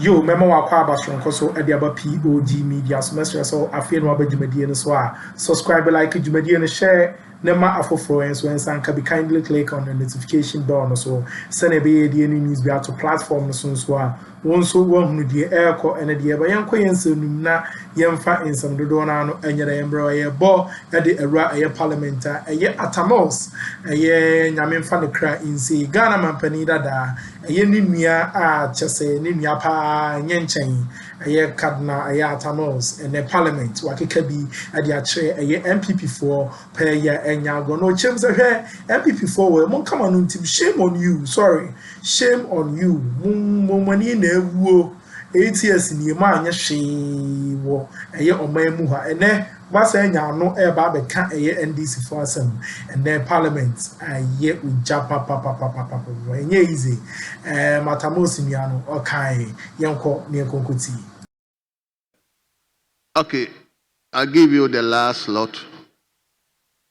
Yo, memo wa kwa abashon koso edi aba POG Media. So mesra so afie no aba dwumadie no so a subscribe, like dwumadie no, share nema afoforo en so ensan ka be kindly click on the notification bell no so send be the any news be out to platform no so a won so won hunu die airco ene die ba yanko yensenum na yemfa ensam dodo na no enyere embro ye bo e de era eye parliament eye atamos eye nyamemfa ne kra insi Ghana mampani dada eye ni nua a chese ni nua pa nyenchen eye kadna eye atamos ene parliament wakeka bi ade a kire eye NPP for per ye enyago no chem se hwe NPP for we mon come on team, shame on you, sorry, shame on you mumani na ewuo 8 years ni ma anya hwe wo eye oman mu ha ene wasa nya no e ba be ka eye NDC for asem ene parliament aye uja papa enye easy matamos nuano okai yenko ne konkoti. Okay, I'll give you the last slot.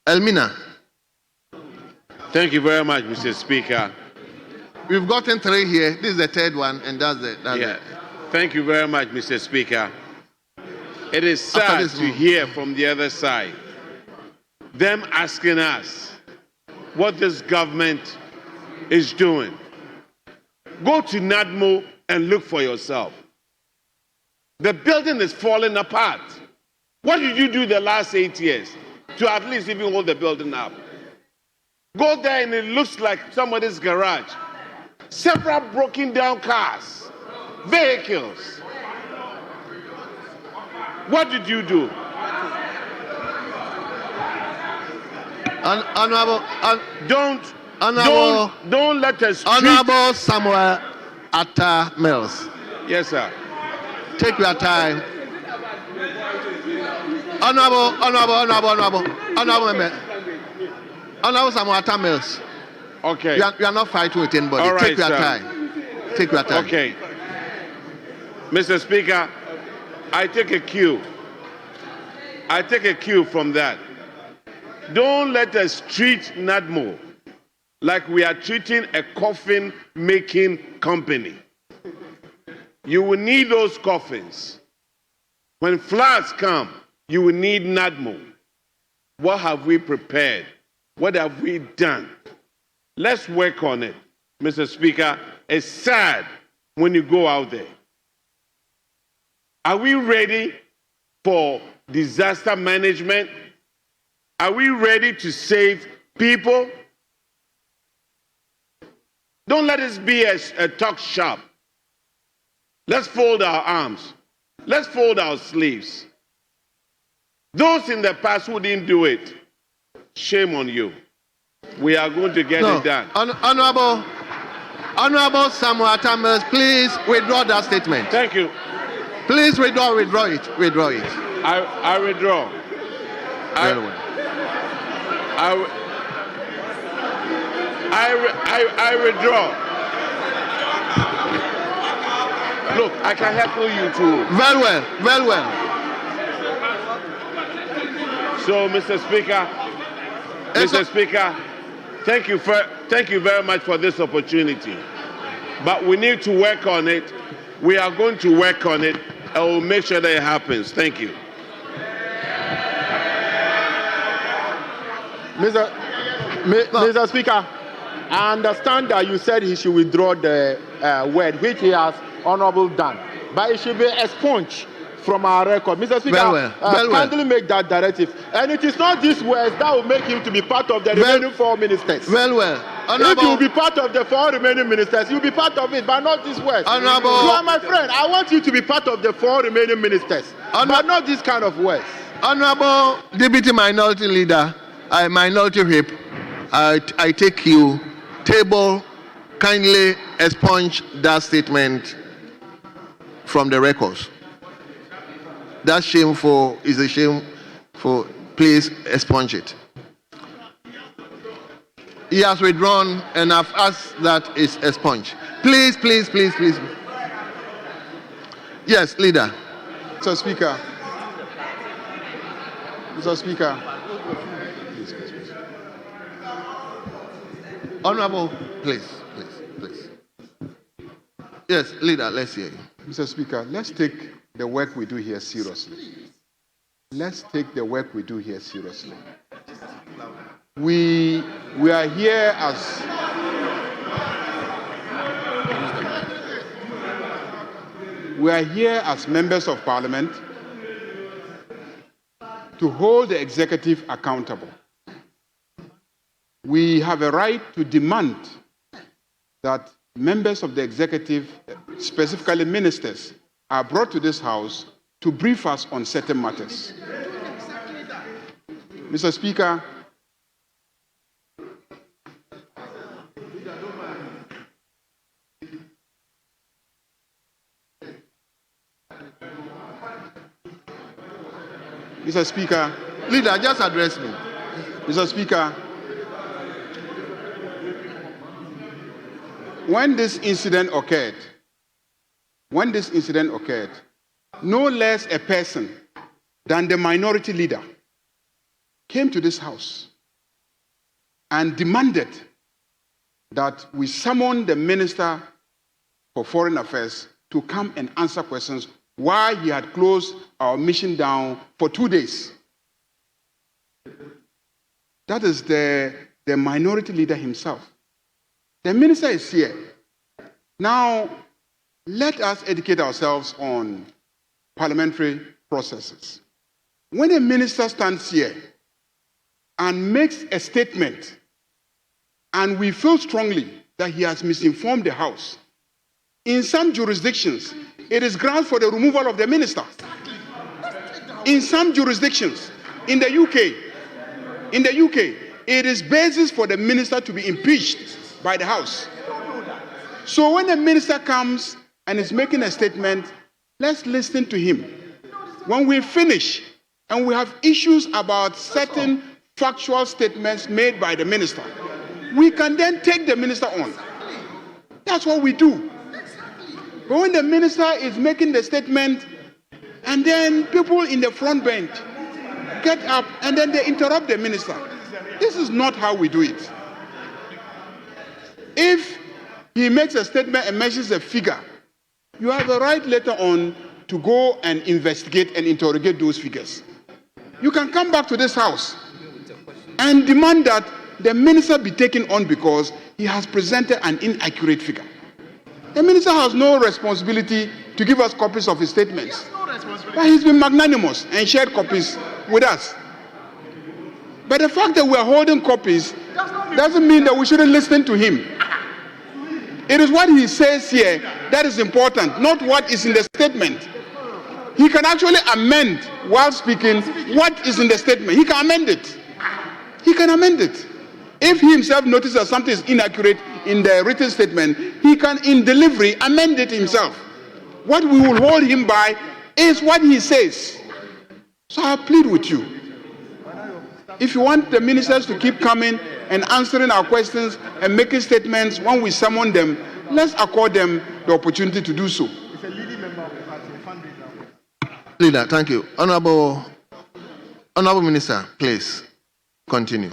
Elmina. Thank you very much, Mr. Speaker. We've gotten 3 here. This is the 3rd one, and that's it. Thank you very much, Mr. Speaker. It is sad to hear from the other side them asking us what this government is doing. Go to NADMO and look for yourself. The building is falling apart. What did you do the last 8 years to at least even hold the building up? Go there and it looks like somebody's garage. Several broken down cars, vehicles. What did you do? Don't let us. Honorable Samuel Atta Mills. Yes, sir. Take your time. Honorable Samuel Atta Mills. Okay. We are not fighting with anybody. All right, Take your time. Take your time. Okay. Mr. Speaker, I take a cue. I take a cue from that. Don't let us treat NADMO like we are treating a coffin making company. You will need those coffins. When floods come, you will need NADMO. What have we prepared? What have we done? Let's work on it. Mr. Speaker, it's sad when you go out there. Are we ready for disaster management? Are we ready to save people? Don't let us be a talk shop. Let's fold our arms. Let's fold our sleeves. Those in the past who didn't do it, shame on you. We are going to get it done. Honorable Samuel Atta Mills, please withdraw that statement. Thank you. Please withdraw it. I withdraw. I withdraw. Look, I can heckle you too. Very well. So, Mr. Speaker, thank you very much for this opportunity. But we need to work on it. We are going to work on it, and we'll make sure that it happens. Thank you. Mr. Speaker, I understand that you said he should withdraw the word, which he has honorable done, but it should be expunged from our record. Mr. Speaker, kindly make that directive. And it is not these words that will make him to be part of the remaining 4 ministers. If you will be part of the 4 remaining ministers, you'll be part of it, but not these words. You are my friend. I want you to be part of the 4 remaining ministers, but not this kind of words. Honorable Deputy Minority Leader, Minority Whip, I take you, table, kindly expunge that statement from the records. That's shameful, is a shameful. Please expunge it. He has withdrawn, and I've asked that it's expunged. Please. Yes, Leader. Mr. Speaker. Honorable, please. Yes, leader, let's hear you. Mr. Speaker, let's take the work we do here seriously. Let's take the work we do here seriously. We are here as members of Parliament to hold the executive accountable. We have a right to demand that members of the executive, specifically ministers, are brought to this House to brief us on certain matters. Mr. Speaker, Mr. Speaker, leader, just address me. Mr. Speaker, when this incident occurred, no less a person than the minority leader came to this House and demanded that we summon the Minister for Foreign Affairs to come and answer questions why he had closed our mission down for 2 days. That is the minority leader himself. The minister is here. Now, let us educate ourselves on parliamentary processes. When a minister stands here and makes a statement, and we feel strongly that he has misinformed the House, in some jurisdictions, it is grounds for the removal of the minister. In some jurisdictions, in the UK, it is basis for the minister to be impeached by the House. So when a minister comes and is making a statement, let's listen to him. When we finish and we have issues about certain factual statements made by the minister, we can then take the minister on. That's what we do. But when the minister is making the statement and then people in the front bench get up and then they interrupt the minister, this is not how we do it. If he makes a statement and mentions a figure, you have a right later on to go and investigate and interrogate those figures. You can come back to this House and demand that the minister be taken on because he has presented an inaccurate figure. The minister has no responsibility to give us copies of his statements. But he's been magnanimous and shared copies with us. But the fact that we're holding copies doesn't mean that we shouldn't listen to him. It is what he says here that is important, not what is in the statement. He can actually amend while speaking what is in the statement. He can amend it. If he himself notices that something is inaccurate in the written statement, he can, in delivery, amend it himself. What we will hold him by is what he says. So I plead with you. If you want the ministers to keep coming and answering our questions and making statements when we summon them, let's accord them the opportunity to do so. Leader, thank you. Honorable Minister, please continue.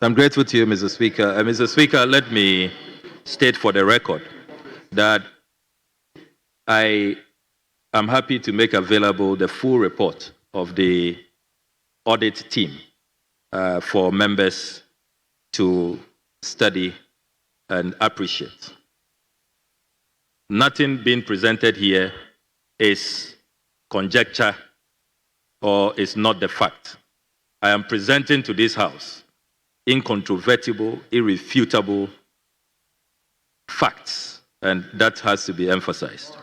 I'm grateful to you, Mr. Speaker. Mr. Speaker, let me state for the record that I am happy to make available the full report of the audit team for members to study and appreciate. Nothing being presented here is conjecture or is not the fact. I am presenting to this House incontrovertible, irrefutable facts, and that has to be emphasized.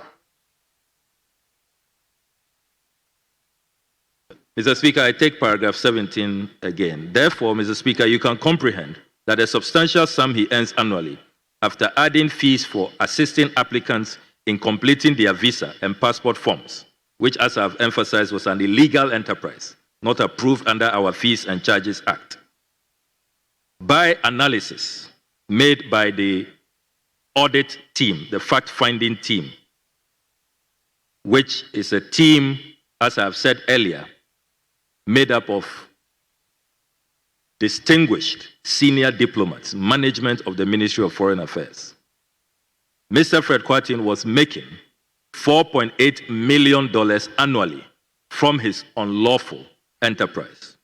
Mr. Speaker, I take paragraph 17 again. Therefore, Mr. Speaker, you can comprehend that a substantial sum he earns annually after adding fees for assisting applicants in completing their visa and passport forms, which, as I've emphasized, was an illegal enterprise, not approved under our Fees and Charges Act. By analysis made by the audit team, the fact-finding team, which is a team, as I've said earlier, made up of distinguished senior diplomats, management of the Ministry of Foreign Affairs. Mr. Fred Kwarteng was making $4.8 million annually from his unlawful enterprise.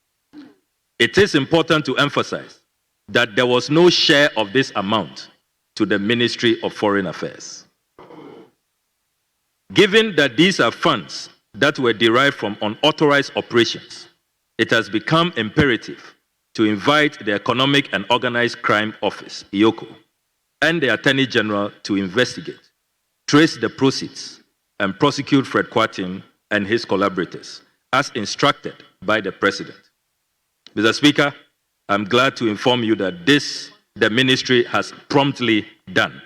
It is important to emphasize that there was no share of this amount to the Ministry of Foreign Affairs. Given that these are funds that were derived from unauthorized operations, it has become imperative to invite the Economic and Organized Crime Office, EOCO, and the Attorney General to investigate, trace the proceeds, and prosecute Fred Kwarteng and his collaborators, as instructed by the President. Mr. Speaker, I'm glad to inform you that the ministry has promptly done.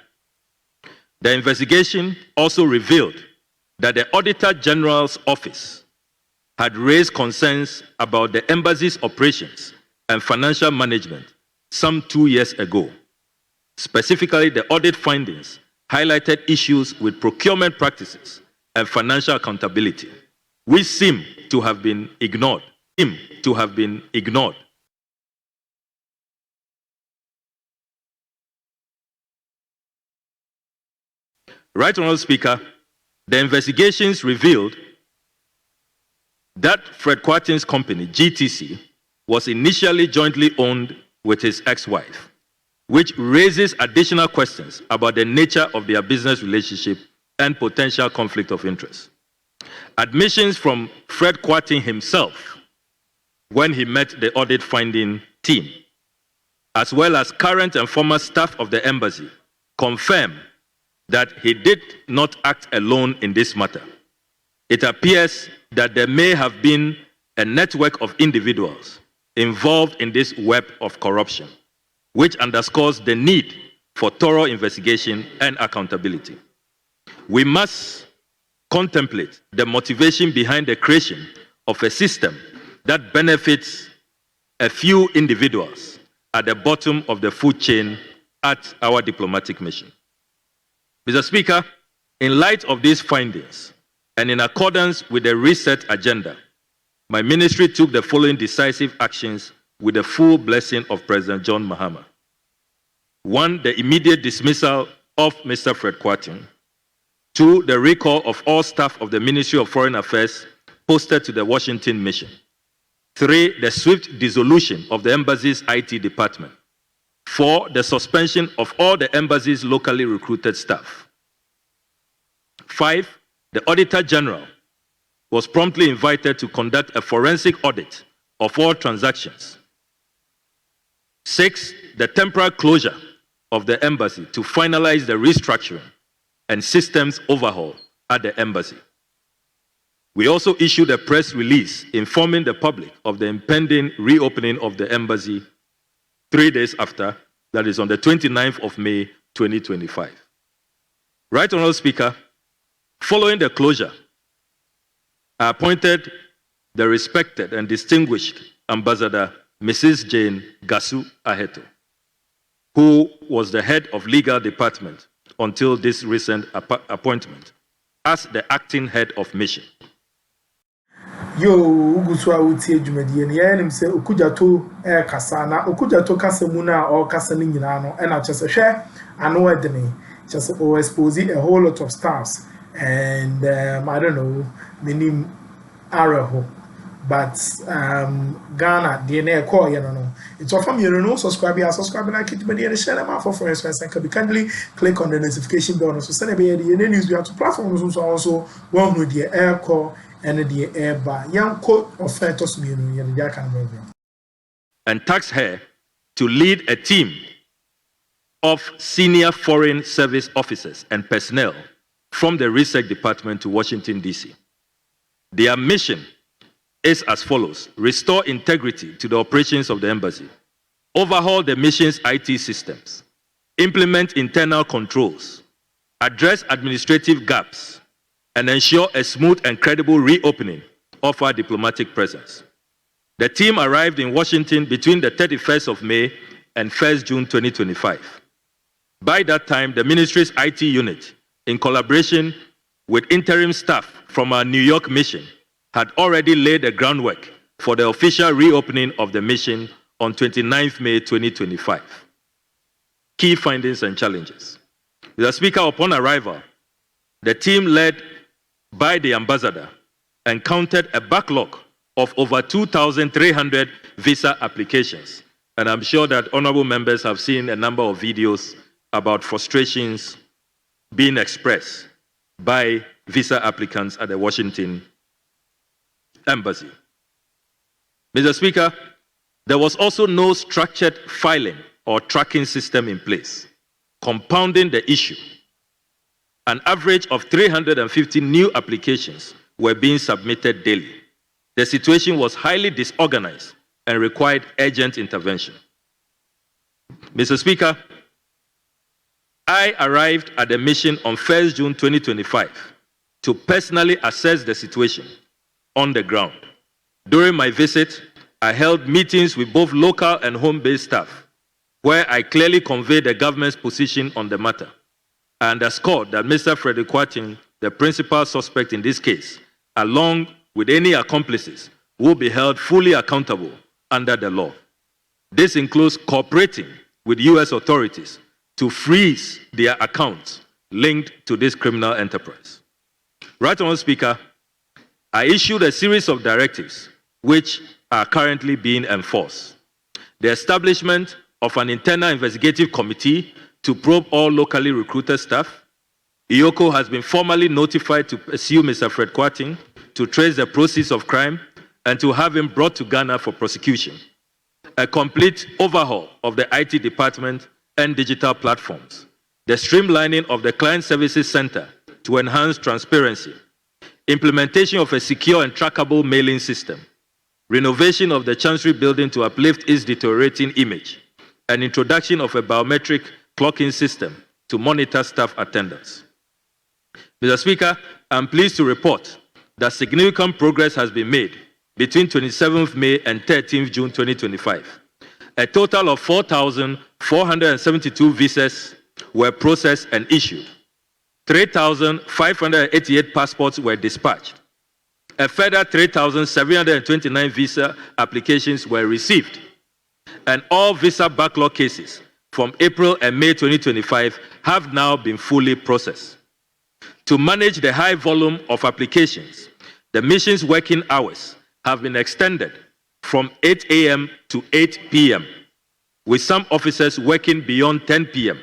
The investigation also revealed that the Auditor General's office had raised concerns about the embassy's operations and financial management some 2 years ago. Specifically, the audit findings highlighted issues with procurement practices and financial accountability, which seem to have been ignored. Right, Honourable Speaker, the investigations revealed that Fred Kwarteng's company, GTC, was initially jointly owned with his ex-wife, which raises additional questions about the nature of their business relationship and potential conflict of interest. Admissions from Fred Kwarteng himself, when he met the audit finding team, as well as current and former staff of the embassy, confirm that he did not act alone in this matter. It appears that there may have been a network of individuals involved in this web of corruption, which underscores the need for thorough investigation and accountability. We must contemplate the motivation behind the creation of a system that benefits a few individuals at the bottom of the food chain at our diplomatic mission. Mr. Speaker, in light of these findings, and in accordance with the reset agenda, my ministry took the following decisive actions with the full blessing of President John Mahama. 1, the immediate dismissal of Mr. Fred Kwarteng. 2, the recall of all staff of the Ministry of Foreign Affairs posted to the Washington mission. 3, the swift dissolution of the embassy's IT department. 4, the suspension of all the embassy's locally recruited staff. 5, the Auditor General was promptly invited to conduct a forensic audit of all transactions. 6, the temporary closure of the embassy to finalize the restructuring and systems overhaul at the embassy. We also issued a press release informing the public of the impending reopening of the embassy 3 days after, that is on the 29th of May, 2025. Right, Honourable Speaker, following the closure, I appointed the respected and distinguished Ambassador Mrs. Jane Gasu Aheto, who was the head of legal department until this recent appointment, as the acting head of mission. Yo, Uguswa utie dwumadie ne ya nim se okujato kasa na okujato kasa mu na o kasa ni nyina no e na chese hwe Annor.D chese o expose a whole lot of stars and I don't know many araho but Ghana the na call you know it's from you know subscribe like it media and share them for friends and can be kindly click on the notification bell so send be the news we have to platforms also one with the air call and the air bar young quote of fetus and tasked her to lead a team of senior foreign service officers and personnel from the research department to Washington, D.C. Their mission is as follows: restore integrity to the operations of the embassy, overhaul the mission's IT systems, implement internal controls, address administrative gaps, and ensure a smooth and credible reopening of our diplomatic presence. The team arrived in Washington between the 31st of May and 1st June 2025. By that time, the ministry's IT unit, in collaboration with interim staff from our New York mission, had already laid the groundwork for the official reopening of the mission on 29th May 2025. Key findings and challenges. Mr. Speaker, upon arrival, the team led by the ambassador encountered a backlog of over 2,300 visa applications. And I'm sure that honorable members have seen a number of videos about frustrations being expressed by visa applicants at the Washington Embassy. Mr. Speaker, there was also no structured filing or tracking system in place, compounding the issue. An average of 350 new applications were being submitted daily. The situation was highly disorganized and required urgent intervention. Mr. Speaker, I arrived at the mission on 1st June 2025 to personally assess the situation on the ground. During my visit, I held meetings with both local and home-based staff, where I clearly conveyed the government's position on the matter. I underscored that Mr. Frederick Kwarteng, the principal suspect in this case, along with any accomplices, will be held fully accountable under the law. This includes cooperating with U.S. authorities to freeze their accounts linked to this criminal enterprise. Right on, Speaker, I issued a series of directives which are currently being enforced. The establishment of an internal investigative committee to probe all locally recruited staff. IOCO has been formally notified to pursue Mr. Fred Kwarteng to trace the proceeds of crime and to have him brought to Ghana for prosecution. A complete overhaul of the IT department and digital platforms. The streamlining of the Client Services Center to enhance transparency. Implementation of a secure and trackable mailing system. Renovation of the Chancery building to uplift its deteriorating image. And introduction of a biometric clocking system to monitor staff attendance. Mr. Speaker, I'm pleased to report that significant progress has been made between 27th May and 13th June 2025. A total of 4,472 visas were processed and issued. 3,588 passports were dispatched. A further 3,729 visa applications were received. And all visa backlog cases from April and May 2025 have now been fully processed. To manage the high volume of applications, the mission's working hours have been extended from 8 a.m. to 8 p.m., with some officers working beyond 10 p.m.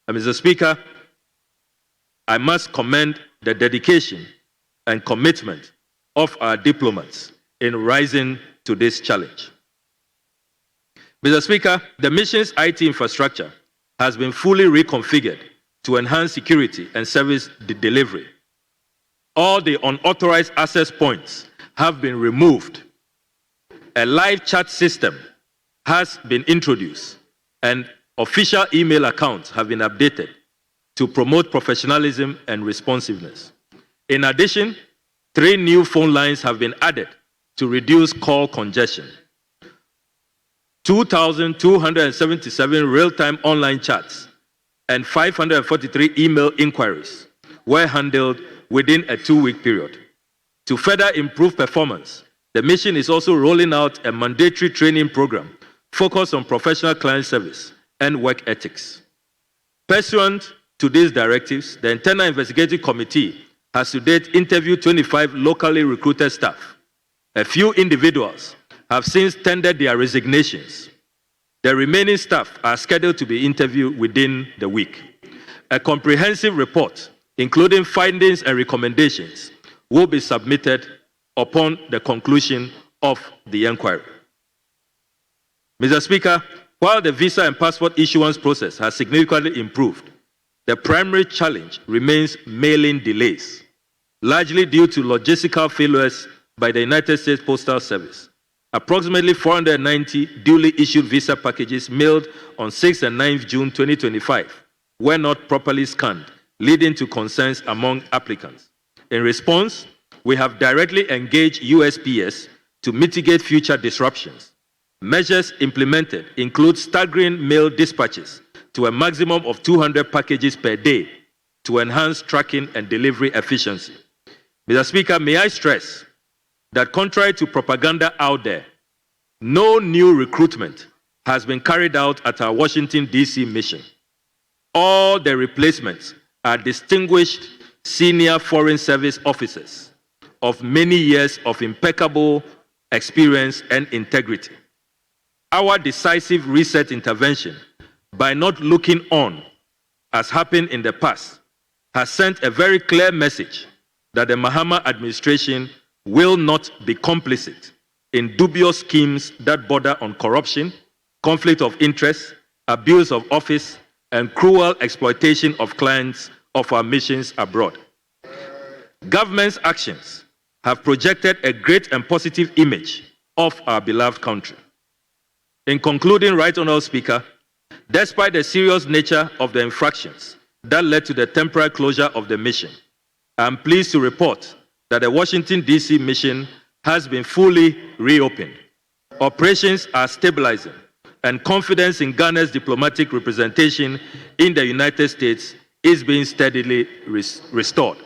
And Mr. Speaker, I must commend the dedication and commitment of our diplomats in rising to this challenge. Mr. Speaker, the mission's IT infrastructure has been fully reconfigured to enhance security and service delivery. All the unauthorized access points have been removed. A live chat system has been introduced, and official email accounts have been updated to promote professionalism and responsiveness. In addition, 3 new phone lines have been added to reduce call congestion. 2,277 real-time online chats and 543 email inquiries were handled within a 2-week period. To further improve performance, the mission is also rolling out a mandatory training program focused on professional client service and work ethics. Pursuant to these directives, the Internal Investigative Committee has to date interviewed 25 locally recruited staff. A few individuals have since tendered their resignations. The remaining staff are scheduled to be interviewed within the week. A comprehensive report, including findings and recommendations, will be submitted upon the conclusion of the inquiry. Mr. Speaker, while the visa and passport issuance process has significantly improved, the primary challenge remains mailing delays, largely due to logistical failures by the United States Postal Service. Approximately 490 duly issued visa packages mailed on 6th and 9th June 2025 were not properly scanned, leading to concerns among applicants. In response, we have directly engaged USPS to mitigate future disruptions. Measures implemented include staggering mail dispatches to a maximum of 200 packages per day to enhance tracking and delivery efficiency. Mr. Speaker, may I stress that contrary to propaganda out there, No new recruitment has been carried out at our Washington, D.C. mission. All the replacements are distinguished senior Foreign Service officers of many years of impeccable experience and integrity. Our decisive reset intervention, by not looking on, as happened in the past, has sent a very clear message that the Mahama administration will not be complicit in dubious schemes that border on corruption, conflict of interest, abuse of office, and cruel exploitation of clients of our missions abroad. Government's actions have projected a great and positive image of our beloved country. In concluding, Right Honourable Speaker, despite the serious nature of the infractions that led to the temporary closure of the mission, I am pleased to report that the Washington, D.C. mission has been fully reopened. Operations are stabilizing, and confidence in Ghana's diplomatic representation in the United States is being steadily restored.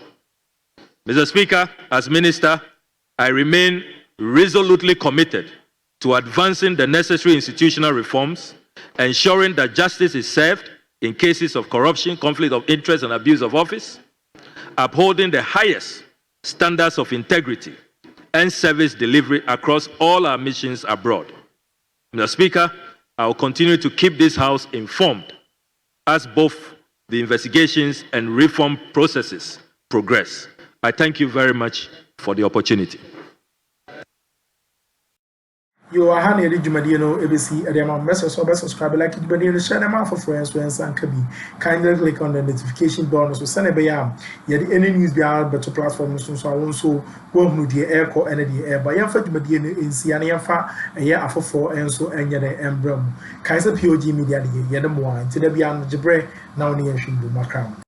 Mr. Speaker, as Minister, I remain resolutely committed to advancing the necessary institutional reforms, ensuring that justice is served in cases of corruption, conflict of interest, and abuse of office, upholding the highest standards of integrity and service delivery across all our missions abroad. Mr. Speaker, I will continue to keep this House informed as both the investigations and reform processes progress. I thank you very much for the opportunity. You are Honey Jumadino, ABC, and the message of subscribe like it, but you share them out for friends, and can be kindly click on the notification bell so send a bayam. Yet any news be out, but to platforms so I won't so go with the air core and the air. But Yanfa Jumadino in Sianiafa, a year after 4 and so and yet emblem. Kaiser POG Media, Yadam wine, to the beyond Jabre, now near Shindu Macram.